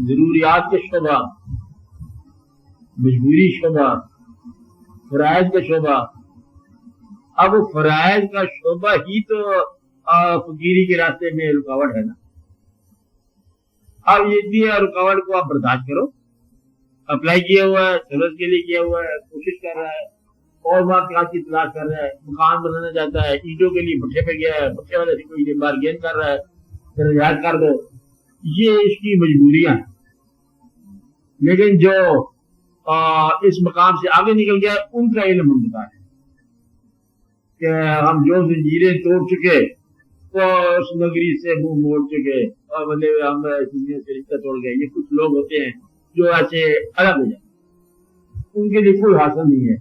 ضروریات کے شعبہ، مجبوری شعبہ، فرائض کا شعبہ. اب فرائض کا شعبہ ہی تو فقیری کے راستے میں رکاوٹ ہے نا. اب یہ بھی رکاوٹ کو آپ برداشت کرو. اپلائی کیا ہوا ہے، سروس کے لیے کیا ہوا ہے، کوشش کر رہا ہے، اور واقعات کی تلاش کر رہا ہے، مکان بنانا چاہتا ہے، اینٹوں کے لیے بھٹے پہ گیا ہے، بھٹے والے سے کوئی بارگین کر رہا ہے، پھر رعایت کر دو. یہ اس کی مجبوریاں ہیں. لیکن جو اس مقام سے آگے نکل گیا ان کا علم ہم بتا رہے ہیں کہ ہم جو زنجیریں توڑ چکے تو اس نگری سے منہ موڑ چکے اور مطلب ہم دنیا سے رشتہ توڑ گئے. یہ کچھ لوگ ہوتے ہیں جو ایسے الگ ہو جائیں، ان کے لیے کوئی حاصل نہیں ہے.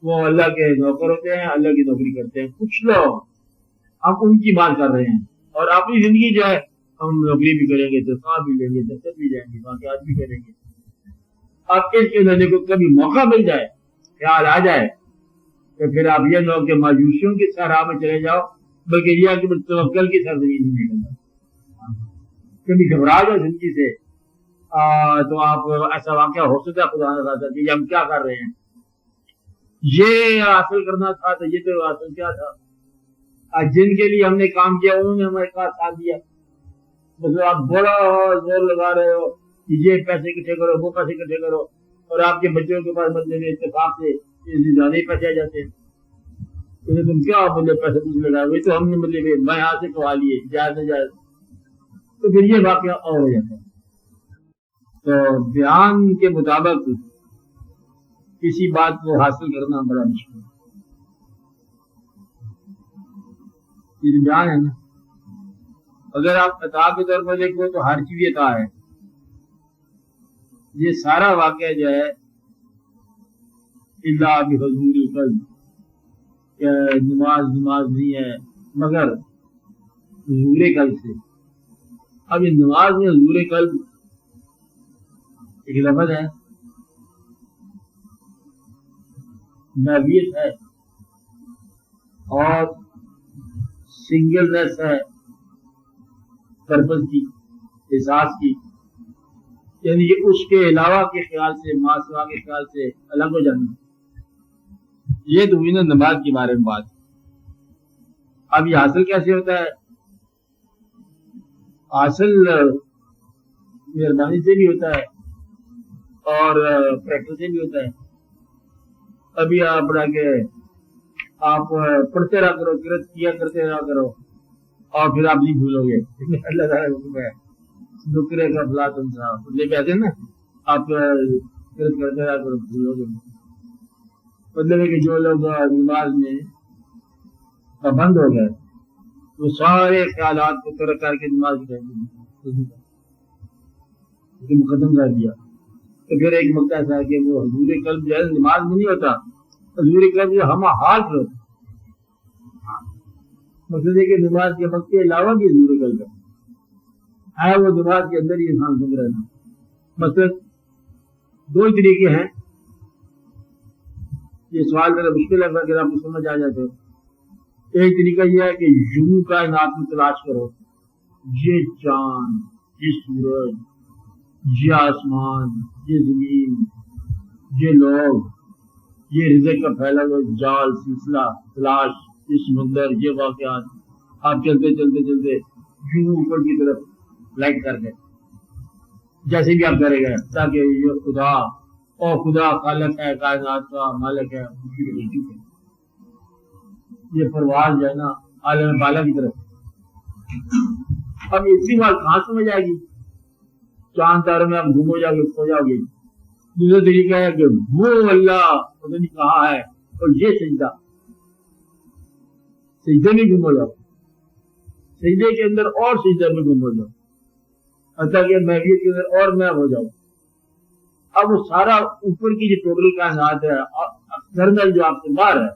وہ اللہ کے نوکر ہوتے ہیں، اللہ کی نوکری کرتے ہیں. کچھ لوگ ہم ان کی بات کر رہے ہیں، اور اپنی زندگی جو ہے ہم نوکری بھی کریں گے، تنخواہ بھی لیں گے، دفتر بھی جائیں گے، واقعات بھی کریں گے. اب اس کے لینے کو کبھی موقع مل جائے، خیال آ جائے تو پھر آپ یہ لوگ کہ مایوسیوں کی صحرا میں چلے جاؤ، بلکہ یہ کہ توکل کی سرزمین میں نکل جاؤ. کبھی گھبرا جاؤ زندگی سے تو آپ ایسا واقعہ ہو سکتا ہے خدا نہ خاصا کہ ہم کیا کر رہے ہیں، یہ حاصل کرنا تھا تو یہ تو حاصل کیا تھا. جن کے لیے ہم نے کام کیا انہوں نے ہمارے ساتھ دیا. مطلب آپ بڑا زور لگا رہے ہو کہ یہ پیسے اکٹھے کرو، وہ پیسے اکٹھے کرو، اور آپ کے بچوں کے پاس مطلب اتفاق سے زیادہ پیسے آ جاتے ہیں. تم کیا مطلب پیسے کچھ لگائے ہوئے تو ہم نے مطلب میں ہاتھ سے کھوا لیے جائز نہ جائز، تو پھر یہ واقعہ اور ہو جاتا ہے. تو بیان کے مطابق کسی بات کو حاصل کرنا بڑا مشکل ہے. یہ بیان ہے نا، اگر آپ عطا کے طور پر دیکھو تو ہر چیز عطا ہے. یہ سارا واقعہ جو ہے اللہ بحضور القلب، نماز نہیں ہے مگر حضور قلب سے. اب یہ نماز میں حضور قلب ایک لفظ ہے، نوعیت ہے، اور سنگلنس ہے پرپز کی، احساس کی، یعنی کہ اس کے علاوہ کے خیال سے، ماسوا کے خیال سے الگ ہو جانا. یہ تو ہوئی نا نماز کے بارے میں بات. اب یہ حاصل کیسے ہوتا ہے؟ حاصل مہربانی سے بھی ہوتا ہے اور پریکٹس سے بھی ہوتا ہے. ابھی آپ پڑھا کہ آپ پڑھتے رہا کرو، قرأت کیا کرتے رہا کرو، اور پھر آپ نہیں بھولو گے. اللہ تعالیٰ حکم ہے ذکر کا فلا تنسا، مطلب کہتے ہیں نا آپ قرأت کرتے رہا کرو، بھولو گے. مطلب ہے کہ جو لوگ نماز میں پابند ہو گئے وہ سارے خیالات کو ترک کر کے نماز ختم کر دیا. تو پھر ایک مقطع ایسا ہے کہ وہ حضور قلب جو ہے نماز میں نہیں ہوتا، حضور قلب جو ہم حال پر ہوتا. مطلب ہے کہ نماز کے وقت کے علاوہ بھی حضور قلب ہے، وہ نماز کے اندر ہی انسان سمجھ رہنا. مثلا دو طریقے ہیں. یہ سوال ذرا مشکل ہے اگر آپ کو سمجھ آ جاتے ہو. ایک طریقہ یہ ہے کہ یوں کائنات میں تلاش کرو، یہ چاند، یہ سورج، یہ آسمان، یہ زمین، یہ لوگ، یہ رزق کا پھیلا ہوا جال سلسلہ تلاش، یہ سمندر، یہ واقعات. آپ چلتے چلتے چلتے یوں اوپر کی طرف لائٹ کر گئے جیسے بھی آپ کرے گئے، تاکہ یہ خدا اور خدا خالق ہے، کائنات کا مالک ہے، یہ پرواز جو ہے نا عالم بالا کی طرف. اب اسی بات کہاں سمجھ آئے گی؟ چاند تاروں میں آپ گم ہو جاؤ گے، سو جاؤ گے. دوسرا طریقہ ہے کہ وہ اللہ پتہ نہیں کہاں ہے، اور یہ سجدہ، سجدے میں گم ہو جاؤ، سجدے کے اندر اور سجدے میں گم ہو جاؤ، حتیٰ کہ محویت کے اندر اور میں ہو جاؤ. اب وہ سارا اوپر کی جو ٹوٹل کائنات ہے، ایکسٹرنل جو آپ سے باہر ہے،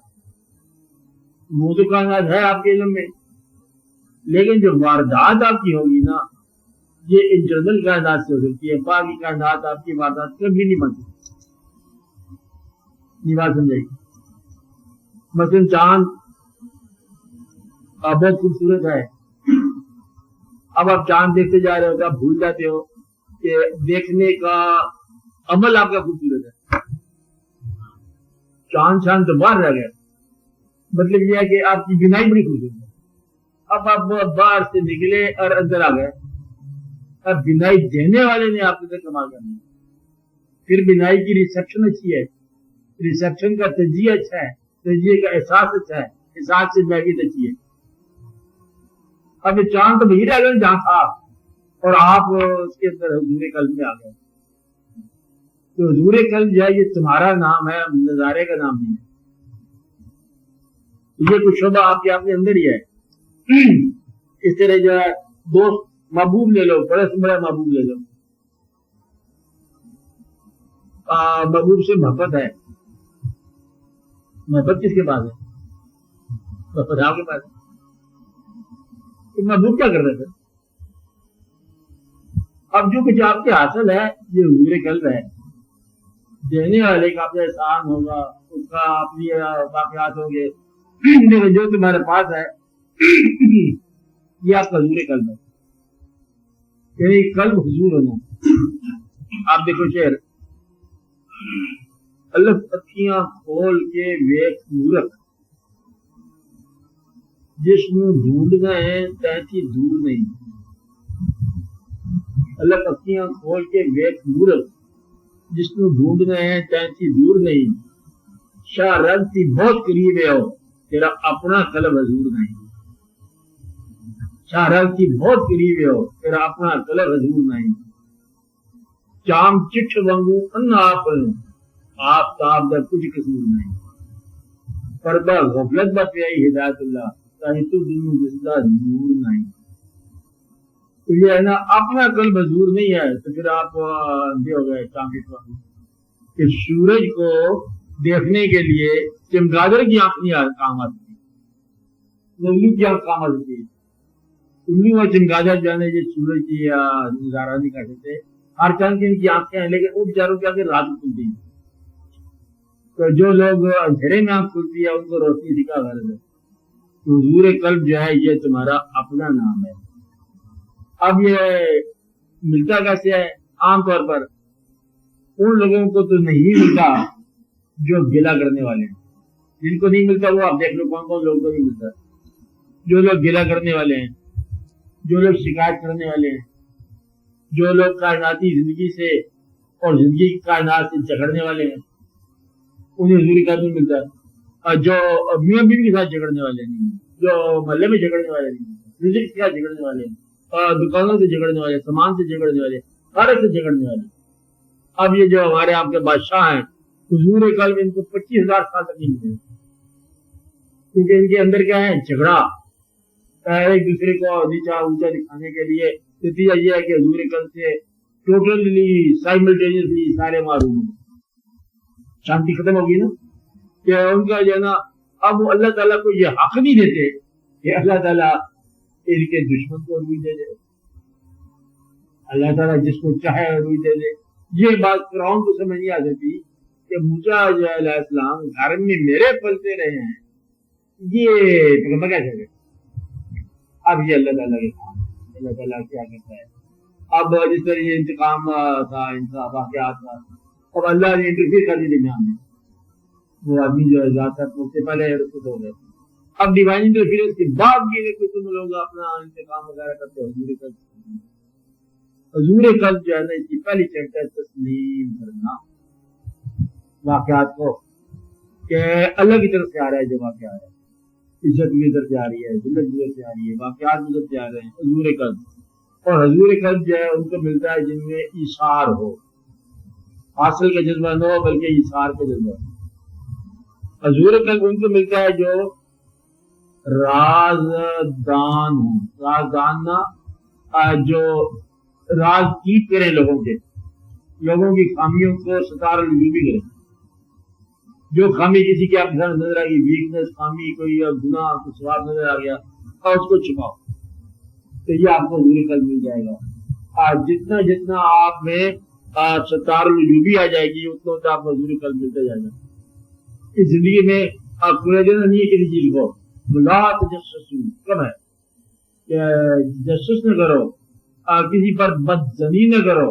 وہ تو کائنات ہے آپ کے علم میں، لیکن جو واردات آپ کی ہوگی نا یہ انٹرنل کائنات سے ہو سکتی ہے. باقی کائنات آپ کی واردات کبھی نہیں بن سکتی. یہ بات سمجھائیے. مثلا چاند بہت خوبصورت ہے. اب آپ چاند دیکھتے جا رہے ہو تو آپ بھول جاتے ہو کہ دیکھنے کا عمل آپ کا خوبصورت ہے، چاند شان تو باہر رہ گیا، مطلب یہ ہے کہ آپ کی بینائی بڑی خوبصورت ہے. اب آپ باہر سے نکلے اور اندر آ گئے، اب بینائی دینے والے نے آپ کے کمال کرنا، پھر بینائی کی ریسپشن اچھی ہے، ریسپشن کا تجزیہ اچھا ہے، تجزیے کا احساس اچھا ہے، احساس سے محبت اچھی ہے. اب یہ چاند تو وہی رہ گئے جہاں تھا، اور آپ اس کے اندر حضور قلب میں آ گئے. تو حضور قلب جو ہے یہ تمہارا نام ہے، نظارے کا نام نہیں ہے. یہ کچھ شعبہ آپ کے اندر ہی ہے. اس طرح جو ہے دوست محبوب لے لو، بڑے سے بڑا محبوب لے لو، محبوب سے محبت ہے. محبت کس کے پاس ہے؟ محبت آپ کے پاس ہے. محبوب کیا کر رہے تھے؟ اب جو کچھ آپ کے حاصل ہے یہ حضور قلب ہے. دینے والے کا اپنا احسان ہوگا، اس کا اپنی واقعات ہوں گے، جو تمہارے پاس ہے یہ آپ کا حضور قلب ہے، یعنی قلب حضور ہونا. آپ دیکھو شعر، الف اکھیاں کھول کے ویکھ مورخ، جس میں ڈھونڈنا ہے تینسی دور نہیں. الف اکھیاں کھول کے ویکھ مورخ، جس میں ڈھونڈنا ہے تینسی دور نہیں. شاہ رنگ کی بہت قریب ہے ہو، تیرا اپنا قلب حضور نہیں. شاہ رنگ کی بہت قریب ہے ہو، تیرا اپنا قلب حضور نہیں. چام چٹھ وانگو ان آپ آفتاب دا کچھ قصور نہیں. پردہ غفلت با پیائی ہدایت اللہ، تاہی تو دنوں جسدہ نور نہیں. تو یہ ہے نا، اپنا قلب حضور نہیں ہے تو پھر آپ اندھے ہو گئے. چاند وانگو کہ سورج کو دیکھنے کے لیے چمگادڑ کی آنکھ نہیں کام آتی، نگلو کی آنکھ کام آتی ہے. انہیں وہ چمگادڑ جانے جو سورج کی نظارہ نہیں کر سکتے، ہر چاند کی ان کی آنکھیں ہیں، لیکن وہ بیچاروں کے آگے رات کھلتی ہے. تو جو لوگ اندھیرے میں آنکھ کھلتی ہے ان کو روشنی دکھا غرض ہے. تو حضور قلب جو ہے یہ تمہارا اپنا نام ہے. اب یہ ملتا کیسے ہے؟ عام طور پر ان لوگوں کو تو نہیں ملتا جو گلہ کرنے والے ہیں. جن کو نہیں ملتا وہ آپ دیکھ لو کون کون لوگوں کو نہیں ملتا. جو لوگ گلہ کرنے والے ہیں، جو لوگ شکایت کرنے والے ہیں، جو لوگ کائناتی زندگی سے اور زندگی کی کائنات سے جھگڑنے والے ہیں، انہیں حضور قلب نہیں ملتا. اور جو میاں بیوی کے ساتھ جھگڑنے والے نہیں، جو محلے میں جھگڑنے والے نہیں، رزق کے ساتھ جھگڑنے والے ہیں، دکانوں سے جھگڑنے والے، سامان سے جھگڑنے والے، ہر ایک سے جھگڑنے والے. اب یہ جو ہمارے آپ کے بادشاہ ہیں، حضور قلب ان کو 25,000 سال تک نہیں ملے، کیونکہ ان کے اندر کیا ہے؟ جھگڑا. ایک دوسرے کو نیچا اونچا دکھانے کے لیے. نتیجہ یہ ہے کہ حضور قلب سے ٹوٹلی سائملٹینیسلی سارے معروم ہیں. شانتی ختم ہوگی نا، کہ ان کا جو ہے نا، اب وہ اللہ تعالیٰ کو یہ حق نہیں دیتے کہ اللہ تعالیٰ ان کے دشمن کو روئی دے دے. اللہ تعالیٰ جس کو چاہے روئی دے دے. یہ بات فرعون کو سمجھ نہیں آ سکتی کہ موسیٰ علیہ السلام گھر میں میرے پلتے رہے ہیں، یہ پیغمبر کیسے گئے؟ اب یہ اللہ تعالیٰ کے کام ہے. اللہ تعالیٰ کیا کرتا ہے. اب جس طرح یہ انتقام تھا، ان کا واقعات تھا، اب اللہ نے انٹرفیئر کر دی درمیان میں. وہ آدمی جو ہے ذات تک سے پہلے رخصت ہو گئے. اب ڈیوائن انٹرفیئرنس کے بعد بھی تم لوگ اپنا انتقام وغیرہ کرتے ہو. حضور قلب جو ہے نا، اس کی پہلی چرچ ہے تسلیم کرنا واقعات کو، کہ اللہ کی طرف سے آ رہا ہے. جو واقعہ ہے، عزت کی طرف سے آ رہی ہے، ذلت کی طرف سے آ رہی ہے، واقعات کی طرف سے آ رہے ہیں. حضور قلب، اور حضور قلب جو ہے ان کو ملتا ہے جن میں ایثار ہو، حاصل کا جذبہ نہ ہو بلکہ ایثار کا جذبہ. حضور قلب ان کو ملتا ہے جو رازدان ہوں. رازدان نہ جو راز کیپ کرے لوگوں کے، لوگوں کی خامیوں کو ستار الوجوبی کرے. جو خامی کسی کی آپ نظر آ گئی، ویکنس، خامی، کوئی گناہ، کوئی ثواب نظر آ گیا، اور اس کو چھپاؤ، تو یہ آپ کو حضور قلب مل جائے گا. جتنا جتنا آپ میں ستار الوجوبی آ جائے گی، اتنا اتنا آپ کو حضور قلب ملتا جائے گا. اس زندگی میں آپ پورے دن نہیں ہے کسی چیز کو بلا تجسس کم ہے کہ جسس نہ کرو، کسی پر بدزنی نہ کرو،